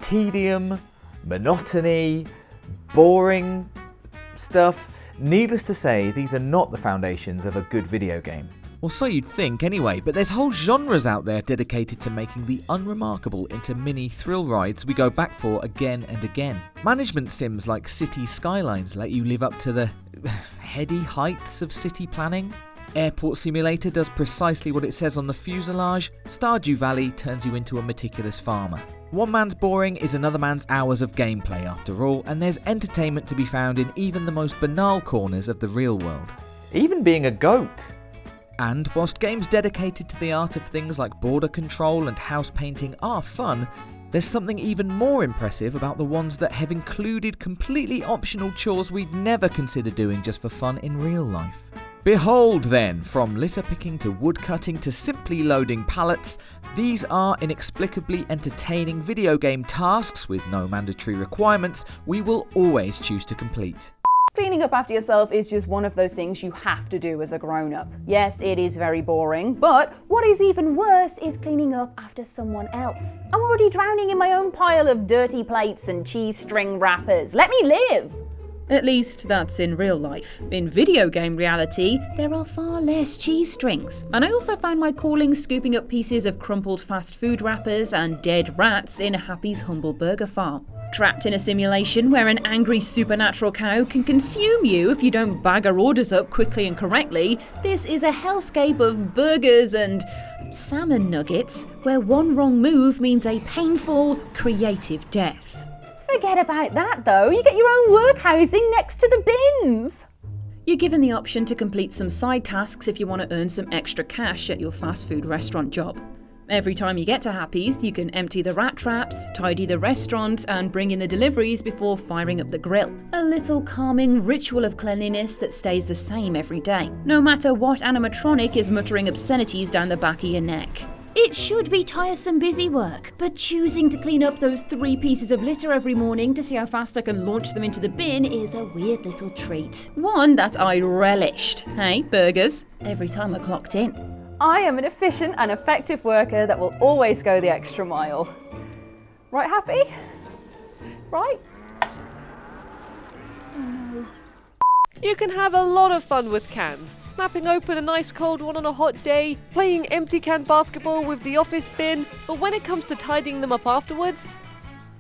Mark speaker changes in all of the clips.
Speaker 1: Tedium, monotony, boring stuff. Needless to say, these are not the foundations of a good video game.
Speaker 2: Well, so you'd think anyway, but there's whole genres out there dedicated to making the unremarkable into mini thrill rides we go back for again and again. Management sims like City Skylines let you live up to the heady heights of city planning. Airport Simulator does precisely what it says on the fuselage. Stardew Valley turns you into a meticulous farmer. One man's boring is another man's hours of gameplay after all, and there's entertainment to be found in even the most banal corners of the real world.
Speaker 1: Even being a goat.
Speaker 2: And whilst games dedicated to the art of things like border control and house painting are fun, there's something even more impressive about the ones that have included completely optional chores we'd never consider doing just for fun in real life. Behold then, from litter picking to wood cutting to simply loading pallets, these are inexplicably entertaining video game tasks with no mandatory requirements we will always choose to complete.
Speaker 3: Cleaning up after yourself is just one of those things you have to do as a grown-up. Yes, it is very boring, but what is even worse is cleaning up after someone else. I'm already drowning in my own pile of dirty plates and cheese string wrappers. Let me live!
Speaker 4: At least that's in real life. In video game reality, there are far less cheese strings. And I also found my calling scooping up pieces of crumpled fast food wrappers and dead rats in Happy's humble burger farm. Trapped in a simulation where an angry supernatural cow can consume you if you don't bag her orders up quickly and correctly, this is a hellscape of burgers and salmon nuggets where one wrong move means a painful, creative death.
Speaker 3: Forget about that though, you get your own work housing next to the bins!
Speaker 4: You're given the option to complete some side tasks if you want to earn some extra cash at your fast food restaurant job. Every time you get to Happy's, you can empty the rat traps, tidy the restaurant, and bring in the deliveries before firing up the grill. A little calming ritual of cleanliness that stays the same every day, no matter what animatronic is muttering obscenities down the back of your neck. It should be tiresome busy work, but choosing to clean up those 3 pieces of litter every morning to see how fast I can launch them into the bin is a weird little treat. One that I relished. Hey, burgers, every time I clocked in.
Speaker 3: I am an efficient and effective worker that will always go the extra mile. Right, Happy? Right? Oh no.
Speaker 5: You can have a lot of fun with cans. Snapping open a nice cold one on a hot day, playing empty can basketball with the office bin, but when it comes to tidying them up afterwards,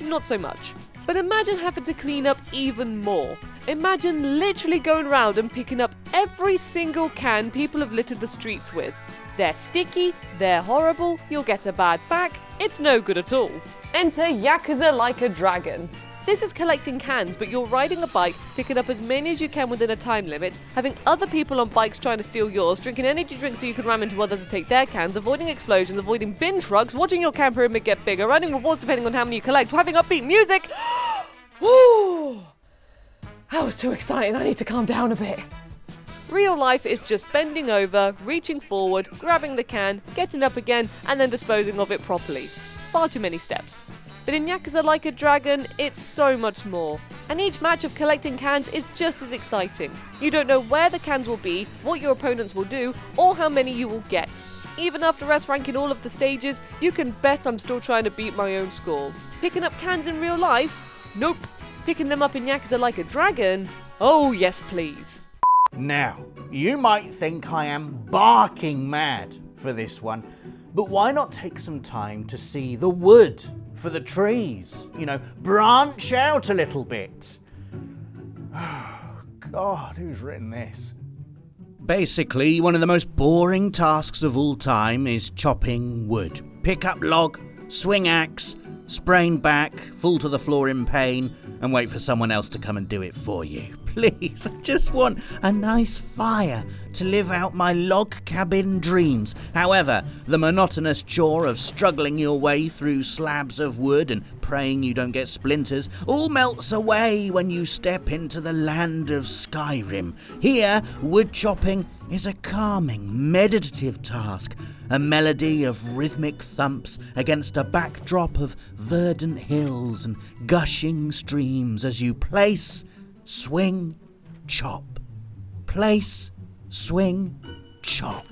Speaker 5: not so much. But imagine having to clean up even more. Imagine literally going around and picking up every single can people have littered the streets with. They're sticky, they're horrible, you'll get a bad back, it's no good at all. Enter Yakuza Like a Dragon. This is collecting cans, but you're riding a bike, picking up as many as you can within a time limit, having other people on bikes trying to steal yours, drinking energy drinks so you can ram into others and take their cans, avoiding explosions, avoiding bin trucks, watching your can pyramid get bigger, earning rewards depending on how many you collect, having upbeat music. Ooh, that was too exciting, I need to calm down a bit. Real life is just bending over, reaching forward, grabbing the can, getting up again, and then disposing of it properly. Far too many steps. But in Yakuza Like a Dragon, it's so much more. And each match of collecting cans is just as exciting. You don't know where the cans will be, what your opponents will do, or how many you will get. Even after S-ranking all of the stages, you can bet I'm still trying to beat my own score. Picking up cans in real life? Nope. Picking them up in Yakuza Like a Dragon? Oh yes please.
Speaker 6: Now, you might think I am barking mad for this one, but why not take some time to see the wood for the trees? You know, branch out a little bit. Oh, God, who's written this? Basically, one of the most boring tasks of all time is chopping wood. Pick up log, swing axe, sprain back, fall to the floor in pain, and wait for someone else to come and do it for you. Please, I just want a nice fire to live out my log cabin dreams. However, the monotonous chore of struggling your way through slabs of wood and praying you don't get splinters all melts away when you step into the land of Skyrim. Here, wood chopping is a calming, meditative task, a melody of rhythmic thumps against a backdrop of verdant hills and gushing streams as you place, swing, chop. Place, swing, chop.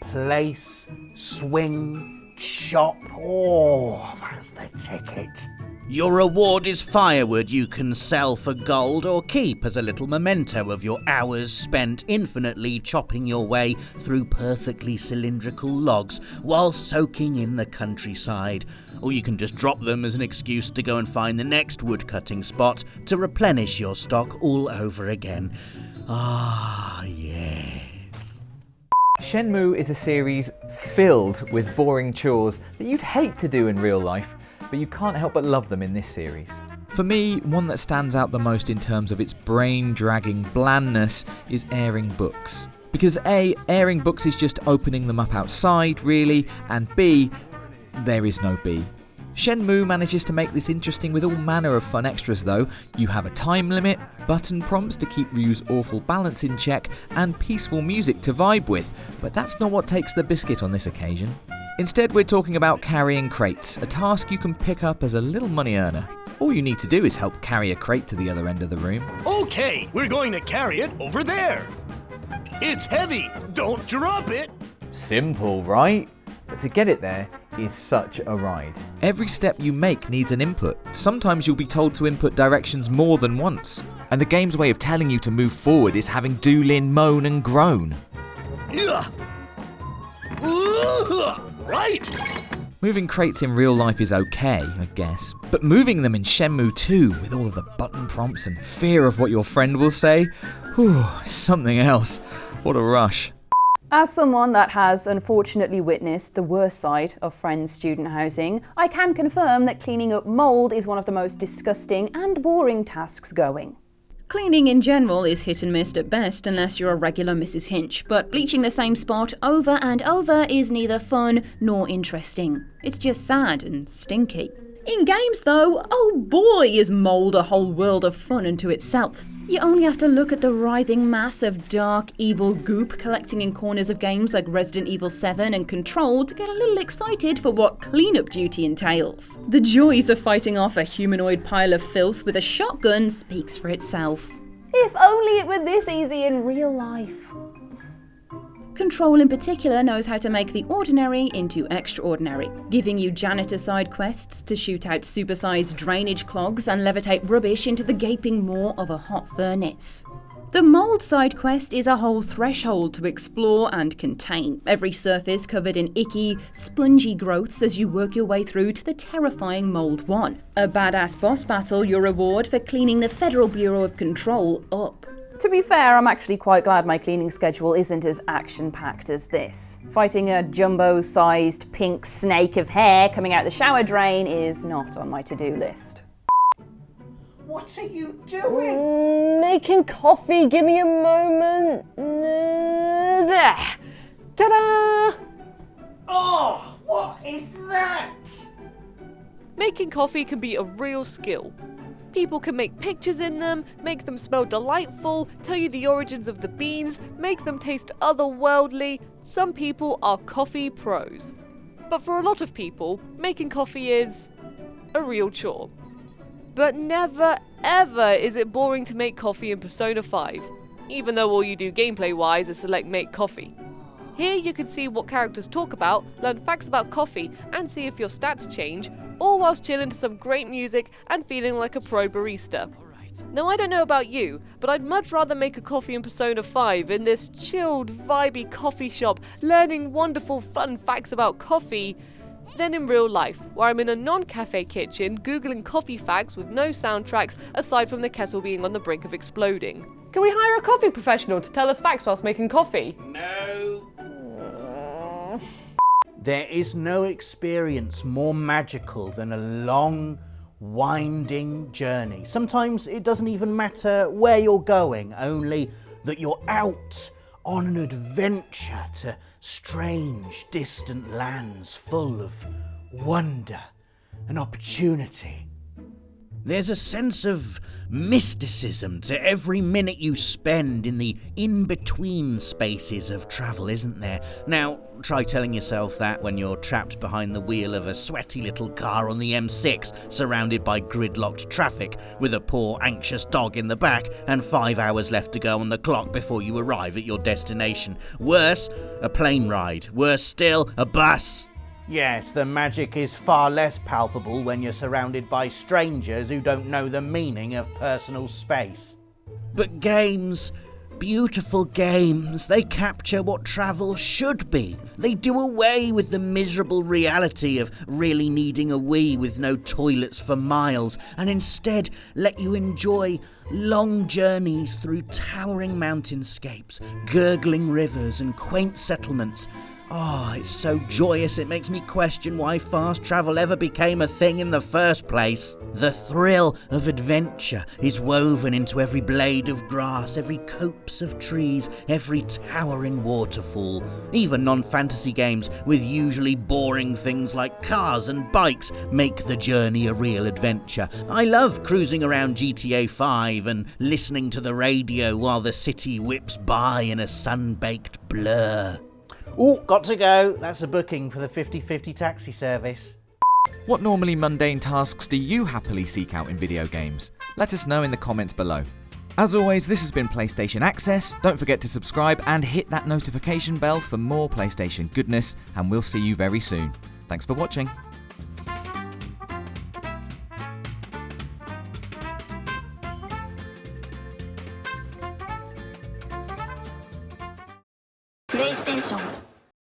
Speaker 6: Place, swing, shop. Oh, that's the ticket. Your reward is firewood you can sell for gold or keep as a little memento of your hours spent infinitely chopping your way through perfectly cylindrical logs while soaking in the countryside. Or you can just drop them as an excuse to go and find the next woodcutting spot to replenish your stock all over again. Ah, yes.
Speaker 1: Shenmue is a series filled with boring chores that you'd hate to do in real life, but you can't help but love them in this series.
Speaker 2: For me, one that stands out the most in terms of its brain-dragging blandness is airing books. Because A, airing books is just opening them up outside, really, and B, there is no B. Shenmue manages to make this interesting with all manner of fun extras though. You have a time limit, button prompts to keep Ryu's awful balance in check, and peaceful music to vibe with, but that's not what takes the biscuit on this occasion. Instead, we're talking about carrying crates, a task you can pick up as a little money earner. All you need to do is help carry a crate to the other end of the room.
Speaker 7: Okay, we're going to carry it over there. It's heavy, don't drop it.
Speaker 1: Simple, right? But to get it there is such a ride.
Speaker 2: Every step you make needs an input. Sometimes you'll be told to input directions more than once. And the game's way of telling you to move forward is having Doolin moan and groan.
Speaker 7: Yeah. Right.
Speaker 2: Moving crates in real life is okay, I guess, but moving them in Shenmue 2 with all of the button prompts and fear of what your friend will say, whew, something else. What a rush.
Speaker 3: As someone that has unfortunately witnessed the worst side of Friends student housing, I can confirm that cleaning up mould is one of the most disgusting and boring tasks going.
Speaker 4: Cleaning in general is hit and miss at best unless you're a regular Mrs. Hinch, but bleaching the same spot over and over is neither fun nor interesting. It's just sad and stinky. In games though, oh boy is mould a whole world of fun unto itself. You only have to look at the writhing mass of dark, evil goop collecting in corners of games like Resident Evil 7 and Control to get a little excited for what cleanup duty entails. The joys of fighting off a humanoid pile of filth with a shotgun speaks for itself.
Speaker 3: If only it were this easy in real life.
Speaker 4: Control in particular knows how to make the ordinary into extraordinary, giving you janitor side quests to shoot out supersized drainage clogs and levitate rubbish into the gaping maw of a hot furnace. The mould side quest is a whole threshold to explore and contain, every surface covered in icky, spongy growths as you work your way through to the terrifying Mould 1. A badass boss battle your reward for cleaning the Federal Bureau of Control up.
Speaker 3: To be fair, I'm actually quite glad my cleaning schedule isn't as action-packed as this. Fighting a jumbo-sized pink snake of hair coming out the shower drain is not on my to-do list.
Speaker 6: What are you doing?
Speaker 5: Making coffee, give me a moment. There. Ta-da!
Speaker 6: Oh, what is that?
Speaker 5: Making coffee can be a real skill. People can make pictures in them, make them smell delightful, tell you the origins of the beans, make them taste otherworldly. Some people are coffee pros. But for a lot of people, making coffee is a real chore. But never ever is it boring to make coffee in Persona 5, even though all you do gameplay-wise is select make coffee. Here you can see what characters talk about, learn facts about coffee, and see if your stats change, all whilst chilling to some great music and feeling like a pro barista. Now I don't know about you, but I'd much rather make a coffee in Persona 5 in this chilled, vibey coffee shop, learning wonderful fun facts about coffee, than in real life, where I'm in a non-cafe kitchen, googling coffee facts with no soundtracks aside from the kettle being on the brink of exploding. Can we hire a coffee professional to tell us facts whilst making coffee?
Speaker 6: No. There is no experience more magical than a long, winding journey. Sometimes it doesn't even matter where you're going, only that you're out on an adventure to strange, distant lands full of wonder and opportunity. There's a sense of mysticism to every minute you spend in the in-between spaces of travel, isn't there? Now, try telling yourself that when you're trapped behind the wheel of a sweaty little car on the M6, surrounded by gridlocked traffic, with a poor, anxious dog in the back, and 5 hours left to go on the clock before you arrive at your destination. Worse, a plane ride. Worse still, a bus. Yes, the magic is far less palpable when you're surrounded by strangers who don't know the meaning of personal space.
Speaker 8: But games, beautiful games, they capture what travel should be. They do away with the miserable reality of really needing a wee with no toilets for miles, and instead let you enjoy long journeys through towering mountainscapes, gurgling rivers and quaint settlements. Oh, it's so joyous it makes me question why fast travel ever became a thing in the first place. The thrill of adventure is woven into every blade of grass, every copse of trees, every towering waterfall. Even non-fantasy games with usually boring things like cars and bikes make the journey a real adventure. I love cruising around GTA 5 and listening to the radio while the city whips by in a sun-baked blur.
Speaker 6: Oh, got to go. That's a booking for the 50/50 taxi service.
Speaker 2: What normally mundane tasks do you happily seek out in video games? Let us know in the comments below. As always, this has been PlayStation Access. Don't forget to subscribe and hit that notification bell for more PlayStation goodness, and we'll see you very soon. Thanks for watching.
Speaker 9: PlayStation